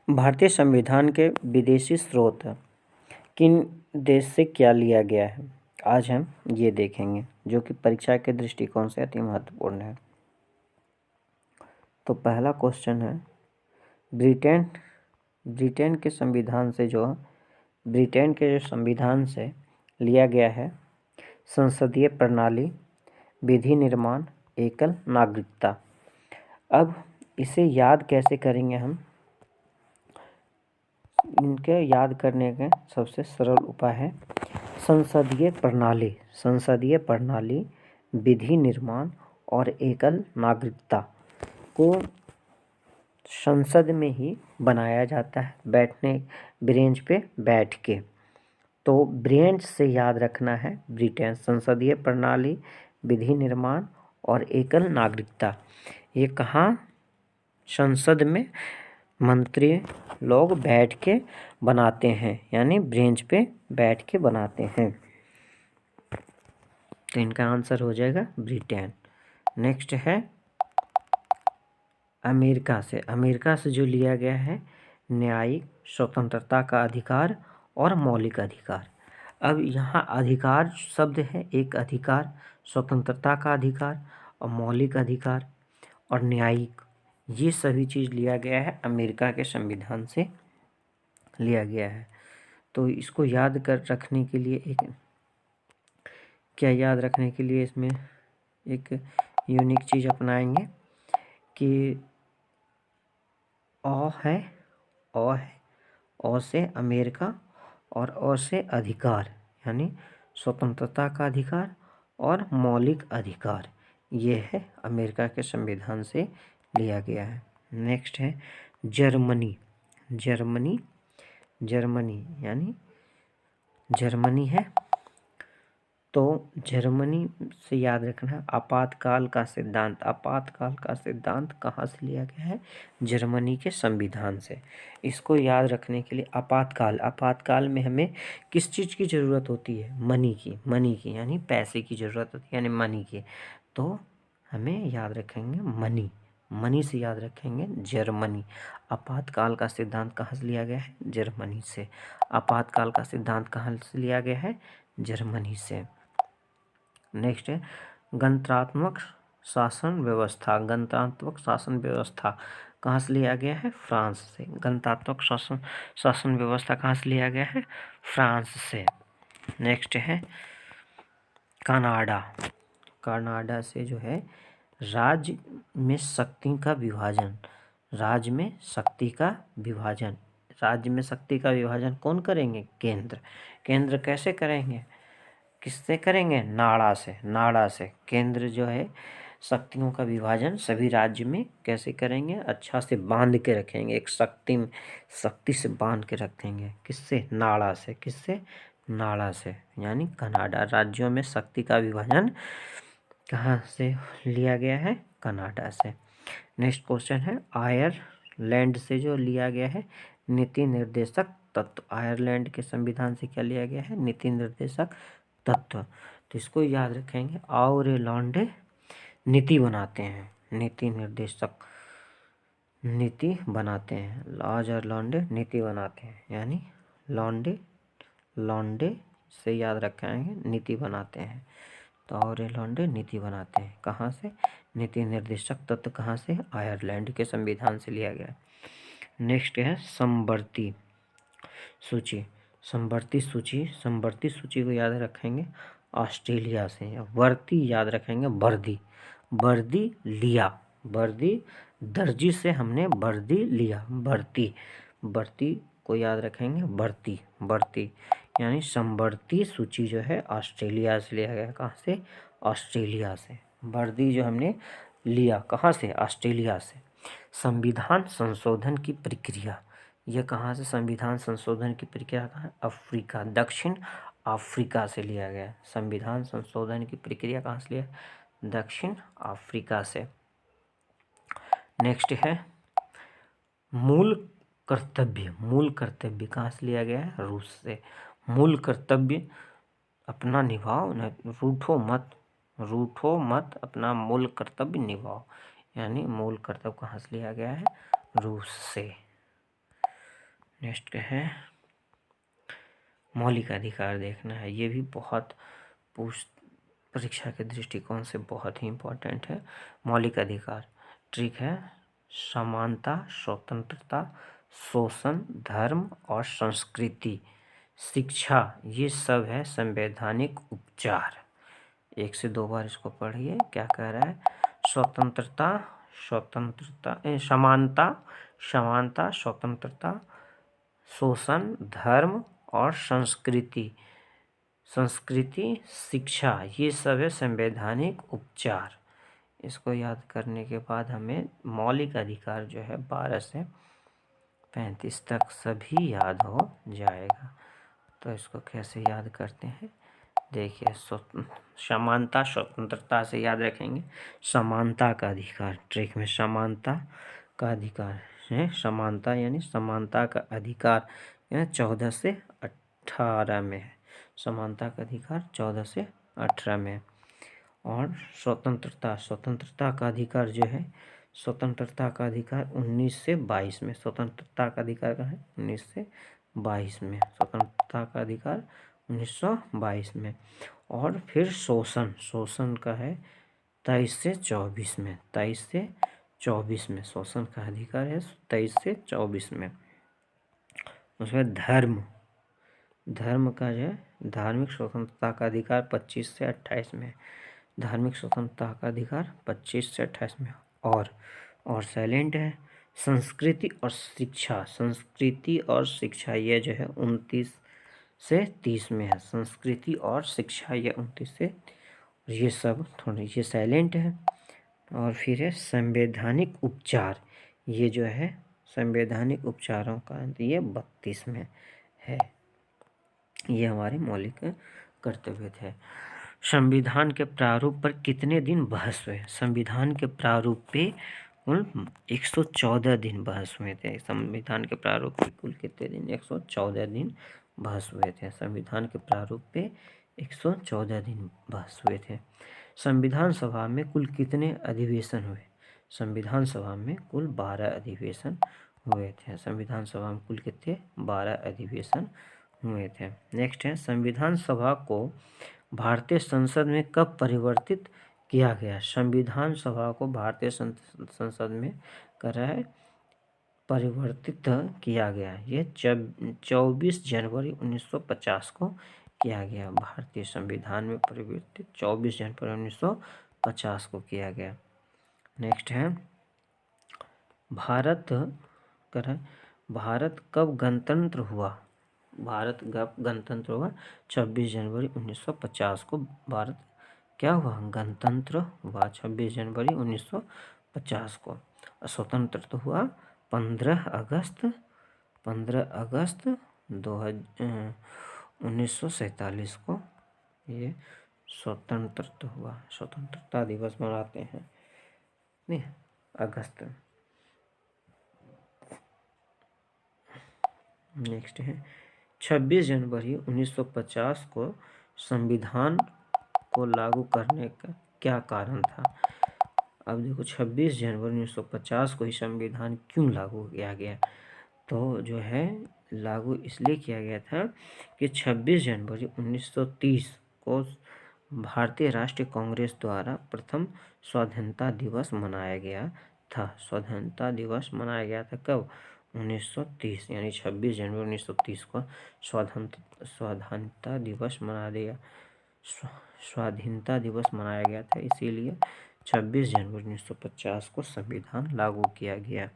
भारतीय संविधान के विदेशी स्रोत किन देश से क्या लिया गया है, आज हम ये देखेंगे, जो कि परीक्षा के दृष्टिकोण से अति महत्वपूर्ण है। तो पहला क्वेश्चन है, ब्रिटेन के संविधान से लिया गया है संसदीय प्रणाली, विधि निर्माण, एकल नागरिकता। अब इसे याद कैसे करेंगे हम? इनके याद करने के सबसे सरल उपाय है संसदीय प्रणाली, विधि निर्माण और एकल नागरिकता को संसद में ही बनाया जाता है, ब्रेंच पे बैठ के। तो ब्रेंच से याद रखना है ब्रिटेन, संसदीय प्रणाली, विधि निर्माण और एकल नागरिकता। ये कहाँ? संसद में मंत्री लोग बैठ के बनाते हैं, यानी ब्रेंच पे बैठ के बनाते हैं। तो इनका आंसर हो जाएगा ब्रिटेन। नेक्स्ट है अमेरिका से जो लिया गया है न्यायिक स्वतंत्रता का अधिकार और मौलिक अधिकार। अब यहाँ अधिकार शब्द है, एक अधिकार, स्वतंत्रता का अधिकार और मौलिक अधिकार और न्यायिक, ये सभी चीज़ लिया गया है अमेरिका के संविधान से लिया गया है। तो इसको याद कर रखने के लिए याद रखने के लिए इसमें एक यूनिक चीज़ अपनाएंगे कि अ है से अमेरिका और अ से अधिकार, यानी स्वतंत्रता का अधिकार और मौलिक अधिकार, ये है अमेरिका के संविधान से लिया गया है। नेक्स्ट है जर्मनी, यानी जर्मनी है। तो जर्मनी से याद रखना आपातकाल का सिद्धांत कहाँ से लिया गया है? जर्मनी के संविधान से। इसको याद रखने के लिए आपातकाल में हमें किस चीज़ की ज़रूरत होती है? मनी की, यानी पैसे की ज़रूरत होती है, यानी मनी की। तो हमें याद रखेंगे मनी से याद रखेंगे जर्मनी। आपातकाल का सिद्धांत कहाँ से लिया गया है? जर्मनी से। आपातकाल का सिद्धांत कहाँ से लिया गया है? जर्मनी से। नेक्स्ट है गणतंत्रात्मक शासन व्यवस्था कहाँ से लिया गया है? फ्रांस से। गणतंत्रात्मक शासन व्यवस्था कहाँ से लिया गया है? फ्रांस से। नेक्स्ट है कनाडा से जो है राज्य में शक्ति का विभाजन कौन करेंगे? केंद्र कैसे करेंगे? किससे करेंगे? नाड़ा से। केंद्र जो है शक्तियों का विभाजन सभी राज्य में कैसे करेंगे? अच्छा से बांध के रखेंगे, एक शक्ति से बांध के रखेंगे। किससे? नाड़ा से। यानी कनाडा। राज्यों में शक्ति का विभाजन कहाँ से लिया गया है? कनाडा से। नेक्स्ट क्वेश्चन है आयरलैंड से जो लिया गया है नीति निर्देशक तत्व। आयरलैंड के संविधान से क्या लिया गया है? नीति निर्देशक तत्व। तो इसको याद रखेंगे। आयरलैंड नीति बनाते हैं, आयरलैंड नीति बनाते हैं, यानी लॉन्डे से याद रखेंगे नीति बनाते हैं। तो आयरलैंड नीति बनाते हैं कहाँ से? नीति निर्देशक तत्व कहाँ से? आयरलैंड के संविधान से लिया गया। नेक्स्ट है समवर्ती सूची को याद रखेंगे ऑस्ट्रेलिया से। वर्ती याद रखेंगे वर्दी लिया, दर्जी से हमने वर्दी लिया, वर्ती को याद रखेंगे वर्ती, यानी समवर्ती सूची जो है ऑस्ट्रेलिया से लिया गया। कहाँ से? ऑस्ट्रेलिया से। वर्दी जो हमने लिया कहाँ से? ऑस्ट्रेलिया से। संविधान संशोधन की प्रक्रिया, यह कहाँ से? संविधान संशोधन की प्रक्रिया कहाँ? अफ्रीका, दक्षिण अफ्रीका से लिया गया। संविधान संशोधन की प्रक्रिया कहाँ से लिया? दक्षिण अफ्रीका से। नेक्स्ट है मूल कर्तव्य कहाँ से लिया गया है? रूस से। मूल कर्तव्य अपना निभाओ, रूठो मत, अपना मूल कर्तव्य निभाओ, यानी मूल कर्तव्य कहाँ से लिया गया है? रूस से। नेक्स्ट क्या है, मौलिक अधिकार देखना है। ये भी बहुत परीक्षा के दृष्टिकोण से बहुत ही इम्पोर्टेंट है। मौलिक अधिकार ट्रिक है समानता, स्वतंत्रता, शोषण, धर्म और संस्कृति, शिक्षा, ये सब है संवैधानिक उपचार। 1 से 2 बार इसको पढ़िए। क्या कह रहा है, स्वतंत्रता, समानता, स्वतंत्रता, शोषण, धर्म और संस्कृति, शिक्षा, ये सब है संवैधानिक उपचार। इसको याद करने के बाद हमें मौलिक अधिकार जो है 12 से 35 तक सभी याद हो जाएगा। तो इसको कैसे याद करते हैं, देखिए समानता, स्वतंत्रता से याद रखेंगे। समानता का अधिकार, ट्रिक में समानता का अधिकार है, समानता यानी समानता का अधिकार 14 से 18 में है। समानता का अधिकार 14 से 18 में। और स्वतंत्रता का अधिकार जो है, स्वतंत्रता का अधिकार 19 से 22 में। स्वतंत्रता का अधिकार का है 19 से 22 में, स्वतंत्रता का अधिकार 1922 में। और फिर शोषण का है 23 से 24 में, 23 से 24 में शोषण का अधिकार है 23 से 24 में। उसमें धर्म का जो है धार्मिक स्वतंत्रता का अधिकार 25 से 28 में, धार्मिक स्वतंत्रता का अधिकार 25 से 28 में। और साइलेंट है संस्कृति और शिक्षा ये जो है 29 से 30 में है। संस्कृति और शिक्षा ये 29 से, ये सब थोड़े ये साइलेंट है। और फिर है संवैधानिक उपचार, ये जो है संवैधानिक उपचारों का ये 32 में है। ये हमारे मौलिक कर्तव्य थे। संविधान के प्रारूप पर कितने दिन बहस हुए, संविधान के प्रारूप पे कुल 114 दिन बहस हुए थे। संविधान के प्रारूप पे कुल कितने दिन, 114 दिन बहस हुए थे। संविधान के प्रारूप पे 114 दिन बहस हुए थे। संविधान सभा में कुल कितने अधिवेशन हुए, संविधान सभा में कुल 12 अधिवेशन हुए थे। संविधान सभा में कुल कितने 12 अधिवेशन हुए थे। नेक्स्ट है संविधान सभा को भारतीय संसद में कब परिवर्तित किया गया। संविधान सभा को भारतीय संसद में करा है परिवर्तित किया गया। ये 24 जनवरी 1950 को किया गया। भारतीय संविधान में परिवर्तित 24 जनवरी 1950 को किया गया। नेक्स्ट है भारत कब गणतंत्र हुआ, भारत कब गणतंत्र हुआ, 26 जनवरी 1950 को भारत क्या हुआ, गणतंत्र हुआ 26 जनवरी 1950 को। स्वतंत्र तो हुआ 15 अगस्त 1947 को ये स्वतंत्र तो हुआ। स्वतंत्रता दिवस मनाते हैं नहीं अगस्त। नेक्स्ट है 26 जनवरी 1950 को संविधान को लागू करने का क्या कारण था। अब देखो 26 जनवरी 1950 को ही संविधान क्यों लागू किया गया, तो जो है लागू इसलिए किया गया था कि 26 जनवरी 1930 को भारतीय राष्ट्रीय कांग्रेस द्वारा प्रथम स्वाधीनता दिवस मनाया गया था। स्वाधीनता दिवस मनाया गया था कब, 1930, यानी 26 जनवरी 1930 को स्वाधीनता दिवस स्वाधीनता दिवस मनाया गया था। इसीलिए 26 जनवरी 1950 को संविधान लागू किया गया।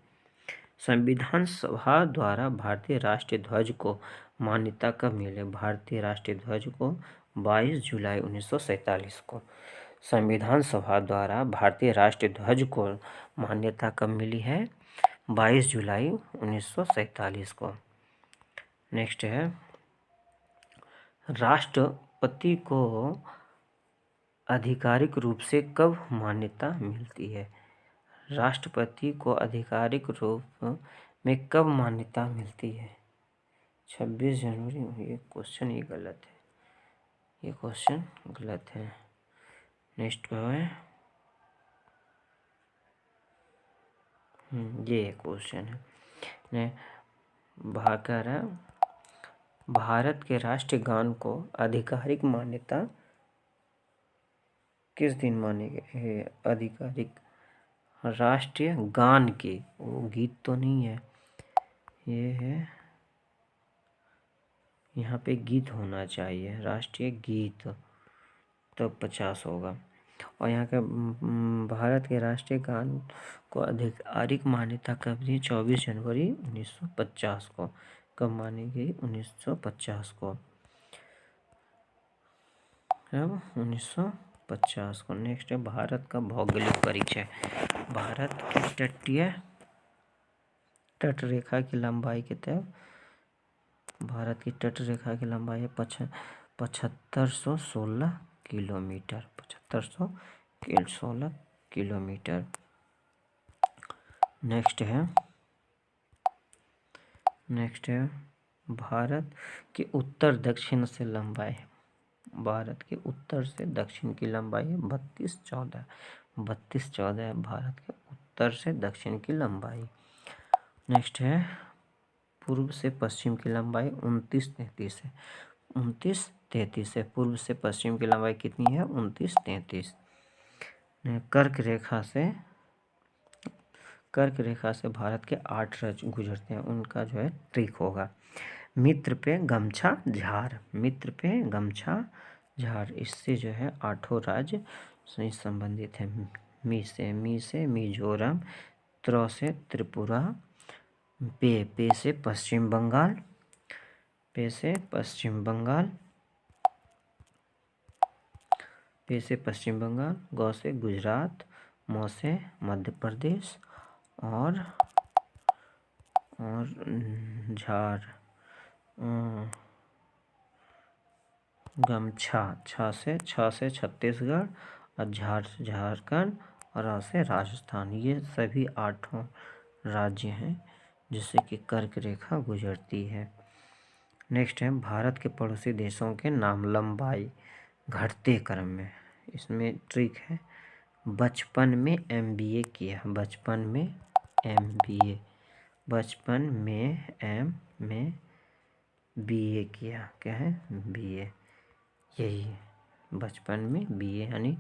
संविधान सभा द्वारा भारतीय राष्ट्रीय ध्वज को मान्यता कब मिले, भारतीय राष्ट्रीय ध्वज को 22 जुलाई 1947 को। संविधान सभा द्वारा भारतीय राष्ट्रीय ध्वज को मान्यता कब मिली है, 22 जुलाई 1947 को। नेक्स्ट है राष्ट्रपति को आधिकारिक रूप से कब मान्यता मिलती है, राष्ट्रपति को आधिकारिक रूप में कब मान्यता मिलती है, 26 जनवरी। ये क्वेश्चन ही गलत है, ये क्वेश्चन गलत है। नेक्स्ट क्या है, ये क्वेश्चन है भाकर है भारत के राष्ट्रीय गान को आधिकारिक मान्यता किस दिन मानी गई है? आधिकारिक राष्ट्रीय गान के, वो गीत तो नहीं है, ये है, यहाँ पे गीत होना चाहिए, राष्ट्रीय गीत, तो 50 होगा। और यहाँ का भारत के राष्ट्रीय गान को आधिकारिक मान्यता कब दी? 24 जनवरी 1950 को। कब मानी गई? 1950 को, अब 1950 को। नेक्स्ट है भारत का भौगोलिक परिचय। भारत की तटीय तटरेखा की लंबाई कितने? भारत की तटरेखा की लंबाई है 7516 किलोमीटर। 7516 किलोमीटर। नेक्स्ट है भारत के उत्तर दक्षिण से लंबाई है। भारत के उत्तर से दक्षिण की लंबाई है 3214। 3214 है भारत के उत्तर से दक्षिण की लंबाई। नेक्स्ट है पूर्व से पश्चिम की लंबाई 2933 है। 2933 है। पूर्व से पश्चिम की लंबाई कितनी है? 2933। कर्क रेखा से भारत के 8 राज्य गुजरते हैं, उनका जो है ट्रिक होगा। मित्र पे गमछा झार। मित्र पे गमछा झार, इससे जो है 8 राज्य से संबंधित है। मी से मिजोरम, त्र से त्रिपुरा, पे से पश्चिम बंगाल, पे से पश्चिम बंगाल, गौ से गुजरात, मौ से मध्य प्रदेश, और झार गमछा छ से छत्तीसगढ़, और झारखंड, और आ से राजस्थान। ये सभी 8 राज्य हैं जिससे कि कर्क रेखा गुजरती है। नेक्स्ट है भारत के पड़ोसी देशों के नाम लंबाई घटते क्रम में। इसमें ट्रिक है, बचपन में MBA किया, बचपन में MBA, बचपन में BA किया, क्या है? BA, यही है बचपन में BA, यानी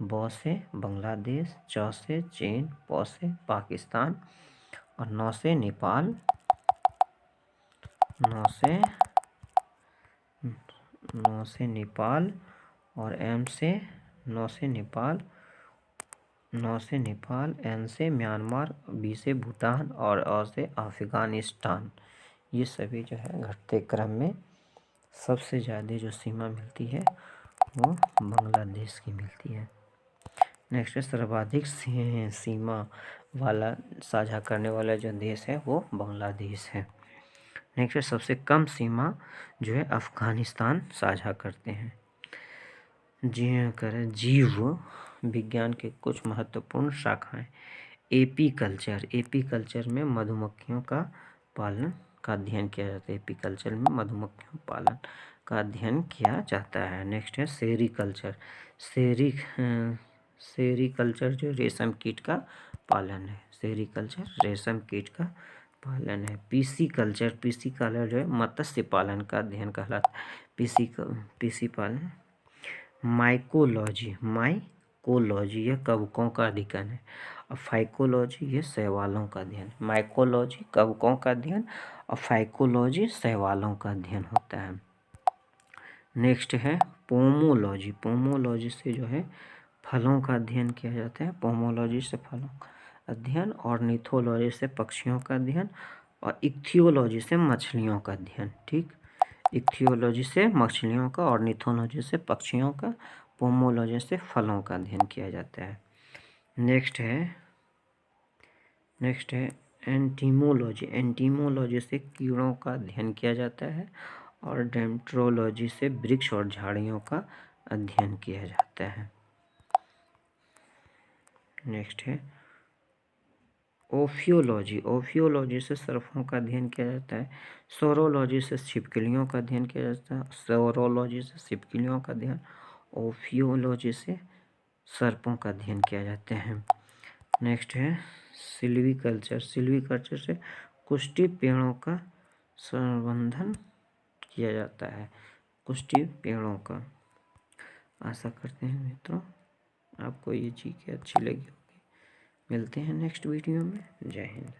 ब से बांग्लादेश, च से चीन, प से पाकिस्तान, और नौ से नेपाल, और एन से म्यांमार, बी से भूटान, और अ से अफगानिस्तान। ये सभी जो है घटते क्रम में सबसे ज़्यादा जो सीमा मिलती है वो बांग्लादेश की मिलती है। नेक्स्ट है सर्वाधिक सीमा वाला साझा करने वाला जो देश है वो बांग्लादेश है। नेक्स्ट है सबसे कम सीमा जो है अफगानिस्तान साझा करते हैं। जीव विज्ञान के कुछ महत्वपूर्ण शाखाएं। एपीकल्चर में मधुमक्खियों का पालन का अध्ययन किया जाता है। एपीकल्चर में मधुमक्खियों पालन का अध्ययन किया जाता है। नेक्स्ट है सेरीकल्चर। सेरीकल्चर जो रेशम कीट का पालन है। सेरीकल्चर रेशम कीट का पालन है। पीसी कल्चर जो है मत्स्य पालन का अध्ययन कहलाता है। पीसी पालन। माइकोलॉजी यह कवकों का अध्ययन है, और फाइकोलॉजी ये शैवालों का अध्ययन। माइकोलॉजी कवकों का अध्ययन, और फाइकोलॉजी शैवालों का अध्ययन होता है। नेक्स्ट है पोमोलॉजी से जो है फलों का अध्ययन किया जाता है। पोमोलॉजी से फलों का अध्ययन, ऑर्निथोलॉजी से पक्षियों का अध्ययन, और इक्थियोलॉजी से मछलियों का अध्ययन। ठीक, इक्थियोलॉजी से मछलियों का, ऑर्निथोलॉजी से पक्षियों का, पोमोलॉजी से फलों का अध्ययन किया जाता है। नेक्स्ट है एंटीमोलॉजी से कीड़ों का अध्ययन किया जाता है, और डेंट्रोलॉजी से वृक्ष और झाड़ियों का अध्ययन किया जाता है। नेक्स्ट है ओफियोलॉजी से सर्पों का अध्ययन किया जाता है। सोरोलॉजी से छिपकलियों का अध्ययन किया जाता है। सोरोलॉजी से छिपकलियों का अध्ययन, ओफियोलॉजी से सर्पों का अध्ययन किया जाता है। नेक्स्ट है सिल्वीकल्चर से कुष्ठी पेड़ों का संवर्धन किया जाता है पुष्टि पेड़ों का। आशा करते हैं मित्रों आपको ये चीज़ें अच्छी लगी होगी। मिलते हैं नेक्स्ट वीडियो में। जय हिंद।